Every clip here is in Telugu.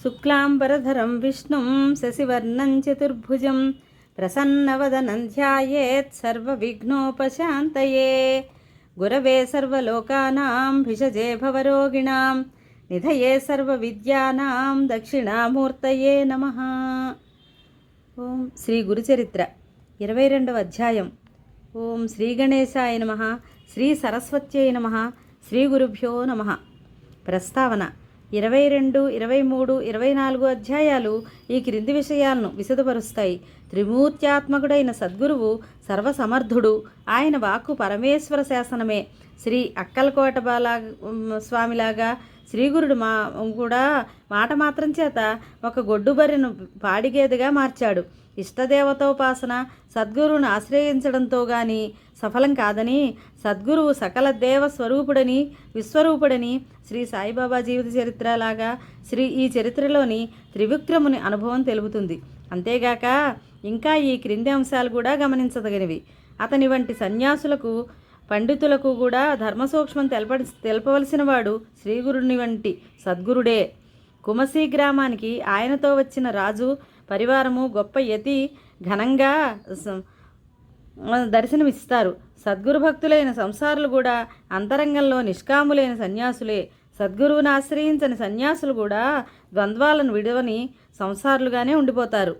శుక్లాంబరధరం విష్ణుం శశివర్ణం చతుర్భుజం ప్రసన్నవదనం ధ్యాయేత్ సర్వవిఘ్నోపశాంతయే. గురవే సర్వలోకానాం భిషజే భవరోగిణాం నిధయే సర్వవిద్యానాం దక్షిణామూర్తయే నమః. ఓం శ్రీ గురుచరిత్ర 22వ అధ్యాయం. ఓం శ్రీ గణేశాయ నమః. శ్రీ సరస్వత్యై నమః. శ్రీ గురుభ్యో నమః. ప్రస్తావన: 22, 23, 24 అధ్యాయాలు ఈ క్రింది విషయాలను విశదపరుస్తాయి. త్రిమూర్త్యాత్మకుడైన సద్గురువు సర్వసమర్థుడు. ఆయన వాక్కు పరమేశ్వర శాసనమే. శ్రీ అక్కలకోట స్వామిలాగా శ్రీగురుడు కూడా మాట మాత్రం చేత ఒక గొడ్డుబర్రెను పాడిగేదెగా మార్చాడు. ఇష్టదేవతోపాసన సద్గురువును ఆశ్రయించడంతో గాని సఫలం కాదని, సద్గురువు సకల దేవ స్వరూపుడని విశ్వరూపుడని శ్రీ సాయిబాబా జీవిత చరిత్రలాగా ఈ చరిత్రలోని త్రివిక్రముని అనుభవం తెలుపుతుంది. అంతేగాక ఇంకా ఈ క్రింది అంశాలు కూడా గమనించదగినవి. అతని వంటి సన్యాసులకు పండితులకు కూడా ధర్మసూక్ష్మం తెలపవలసిన వాడు శ్రీగురుని వంటి సద్గురుడే. కుమసీ గ్రామానికి ఆయనతో వచ్చిన రాజు పరివారము గొప్ప యతి ఘనంగా దర్శనమిస్తారు. సద్గురు భక్తులైన సంసారులు కూడా అంతరంగంలో నిష్కాములైన సన్యాసులే. సద్గురువును ఆశ్రయించని సన్యాసులు కూడా ద్వంద్వాలను విడవని సంసారులుగానే ఉండిపోతారు.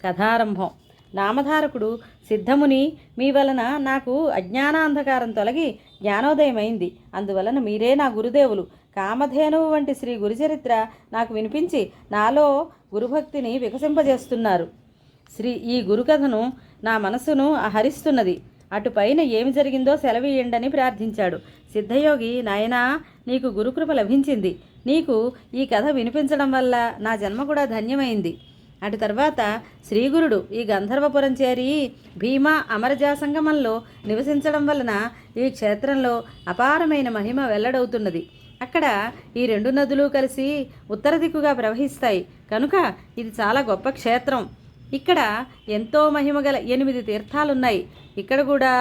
కథారంభం. నామధారకుడు: సిద్ధముని, మీ వలన నాకు అజ్ఞానాంధకారం తొలగి జ్ఞానోదయమైంది. అందువలన మీరే నా గురుదేవులు. కామధేనువు వంటి శ్రీ గురుచరిత్ర నాకు వినిపించి నాలో గురుభక్తిని వికసింపజేస్తున్నారు. ఈ గురుకథను నా మనసును హరిస్తున్నది. అటుపైన ఏమి జరిగిందో సెలవీయండని ప్రార్థించాడు. సిద్ధయోగి: నాయనా, నీకు గురుకృప లభించింది. నీకు ఈ కథ వినిపించడం వల్ల నా జన్మ కూడా ధన్యమైంది. అటు తర్వాత శ్రీగురుడు ఈ గంధర్వపురం చేరి భీమా అమరజా సంగమంలో నివసించడం వలన ఈ క్షేత్రంలో అపారమైన మహిమ వెల్లడవుతున్నది. అక్కడ ఈ 2 నదులు కలిసి ఉత్తర దిక్కుగా ప్రవహిస్తాయి కనుక ఇది చాలా గొప్ప క్షేత్రం. ఇక్కడ ఎంతో మహిమగల 8 తీర్థాలున్నాయి. ఇక్కడ కూడా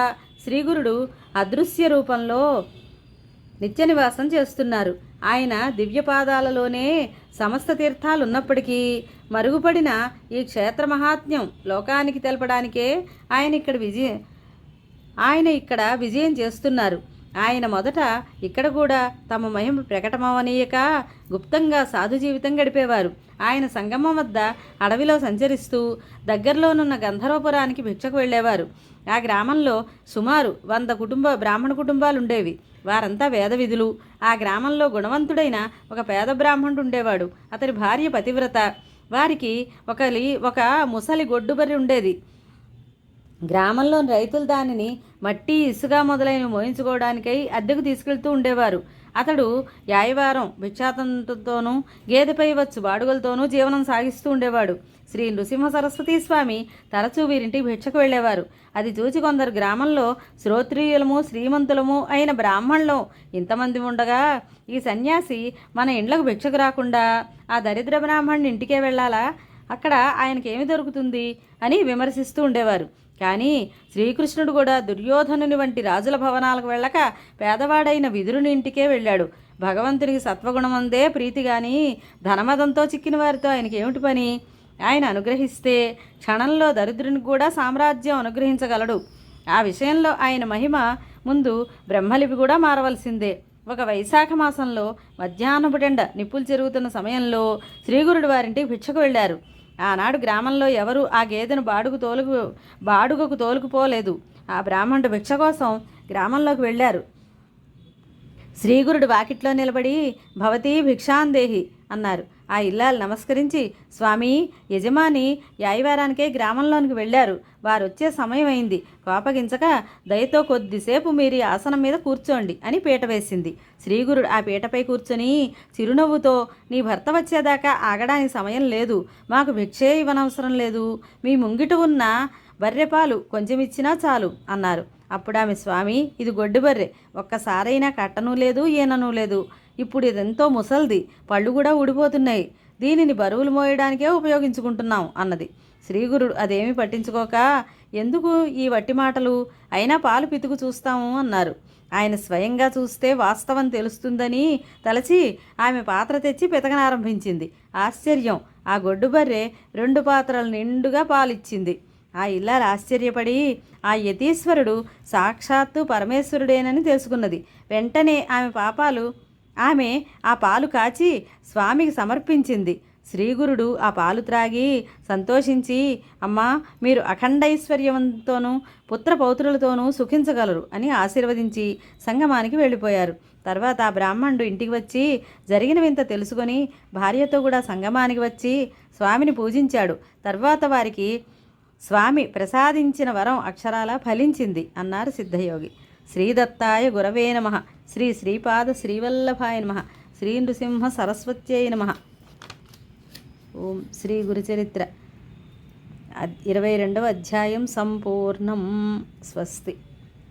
శ్రీగురుడు అదృశ్య రూపంలో నిత్య నివాసం చేస్తున్నారు. ఆయన దివ్యపాదాలలోనే సమస్త తీర్థాలు ఉన్నప్పటికీ మరుగుపడిన ఈ క్షేత్ర మహాత్మ్యం లోకానికి తెలపడానికే ఆయన ఇక్కడ విజయం చేస్తున్నారు. ఆయన మొదట ఇక్కడ కూడా తమ మహిమ ప్రకటమవనీయక గుప్తంగా సాధు జీవితం గడిపేవారు. ఆయన సంగమం వద్ద అడవిలో సంచరిస్తూ దగ్గరలోనున్న గంధర్వపురానికి భిక్షకు వెళ్ళేవారు. ఆ గ్రామంలో సుమారు 100 బ్రాహ్మణ కుటుంబాలుండేవి. వారంతా వేదవిధులు. ఆ గ్రామంలో గుణవంతుడైన ఒక పేద బ్రాహ్మణుడు ఉండేవాడు. అతని భార్య పతివ్రత. వారికి ఒక ముసలి గొడ్డుబర్రె ఉండేది. గ్రామంలోని రైతులు దానిని మట్టి, ఇసుక మొదలైనవి మోయించుకోవడానికై అద్దెకు తీసుకెళ్తూ ఉండేవారు. అతడు యాయవారం భిక్షాతంతోనూ గేదెపై వచ్చు బాడుగలతోనూ జీవనం సాగిస్తూ ఉండేవాడు. శ్రీ నృసింహ సరస్వతీ స్వామి తరచూ వీరింటికి భిక్షకు వెళ్ళేవారు. అది చూచి కొందరు గ్రామంలో శ్రోత్రియులము శ్రీమంతులము అయిన బ్రాహ్మణులు ఇంతమంది ఉండగా ఈ సన్యాసి మన ఇండ్లకు భిక్షకు రాకుండా ఆ దరిద్ర బ్రాహ్మణుని ఇంటికే వెళ్ళాలా? అక్కడ ఆయనకేమి దొరుకుతుంది అని విమర్శిస్తూ ఉండేవారు. కానీ శ్రీకృష్ణుడు కూడా దుర్యోధనుని వంటి రాజుల భవనాలకు వెళ్ళక పేదవాడైన విదురుని ఇంటికే వెళ్ళాడు. భగవంతునికి సత్వగుణమందే ప్రీతి గాని ధనమదంతో చిక్కిన వారితో ఆయనకి ఏమిటి పని? ఆయన అనుగ్రహిస్తే క్షణంలో దరిద్రునికి కూడా సామ్రాజ్యం అనుగ్రహించగలడు. ఆ విషయంలో ఆయన మహిమ ముందు బ్రహ్మలిపి కూడా మారవలసిందే. ఒక వైశాఖ మాసంలో మధ్యాహ్నపుటెండ నిప్పులు చెరుగుతున్న సమయంలో శ్రీగురుడు వారింటికి భిక్షకు వెళ్ళారు. ఆనాడు గ్రామంలో ఎవరూ ఆ గేదెను బాడుగకు తోలుకుపోలేదు. ఆ బ్రాహ్మణుడు భిక్ష కోసం గ్రామంలోకి వెళ్ళారు. శ్రీగురుడు వాకిట్లో నిలబడి భవతీ భిక్షాందేహి అన్నారు. ఆ ఇల్లాలు నమస్కరించి, స్వామి, యజమాని యాయవారానికే గ్రామంలోనికి వెళ్ళారు. వారొచ్చే సమయం అయింది. కోపగించక దయతో కొద్దిసేపు మీరు ఆసనం మీద కూర్చోండి అని పీట వేసింది. శ్రీగురుడు ఆ పీటపై కూర్చొని చిరునవ్వుతో, నీ భర్త వచ్చేదాకా ఆగడానికి సమయం లేదు. మాకు భిక్షే ఇవ్వనవసరం లేదు. మీ ముంగిట ఉన్న బర్రెపాలు కొంచెం ఇచ్చినా చాలు అన్నారు. అప్పుడు ఆమె, స్వామి, ఇది గొడ్డు బర్రె. ఒక్కసారైనా కట్టనూ లేదు, ఈననూ లేదు. ఇప్పుడు ఇదెంతో ముసల్ది. పళ్ళు కూడా ఊడిపోతున్నాయి. దీనిని బరువులు మోయడానికే ఉపయోగించుకుంటున్నాం అన్నది. శ్రీగురుడు అదేమీ పట్టించుకోక, ఎందుకు ఈ వట్టి మాటలు? అయినా పాలు పితుకు చూస్తాము అన్నారు. ఆయన స్వయంగా చూస్తే వాస్తవం తెలుస్తుందని తలచి ఆమె పాత్ర తెచ్చి పితకనారంభించింది. ఆశ్చర్యం! ఆ గొడ్డుబర్రె 2 పాత్రలు నిండుగా పాలిచ్చింది. ఆ ఇల్లాలు ఆశ్చర్యపడి ఆ యతీశ్వరుడు సాక్షాత్తు పరమేశ్వరుడేనని తెలుసుకున్నది. వెంటనే ఆమె ఆ పాలు కాచి స్వామికి సమర్పించింది. శ్రీగురుడు ఆ పాలు త్రాగి సంతోషించి, అమ్మా, మీరు అఖండైశ్వర్యంతోనూ పుత్రపౌత్రులతోనూ సుఖించగలరు అని ఆశీర్వదించి సంగమానికి వెళ్ళిపోయారు. తర్వాత ఆ బ్రాహ్మణుడు ఇంటికి వచ్చి జరిగిన వింత తెలుసుకొని భార్యతో కూడా సంగమానికి వచ్చి స్వామిని పూజించాడు. తర్వాత వారికి స్వామి ప్రసాదించిన వరం అక్షరాలా ఫలించింది అన్నారు సిద్ధయోగి. శ్రీదత్తాయ గురవే నమః. శ్రీ శ్రీపాద శ్రీవల్లభాయ నమః. శ్రీ నృసింహ సరస్వత్యై నమః. ఓం శ్రీ గురుచరిత్ర 22వ అధ్యాయం సంపూర్ణం. స్వస్తి.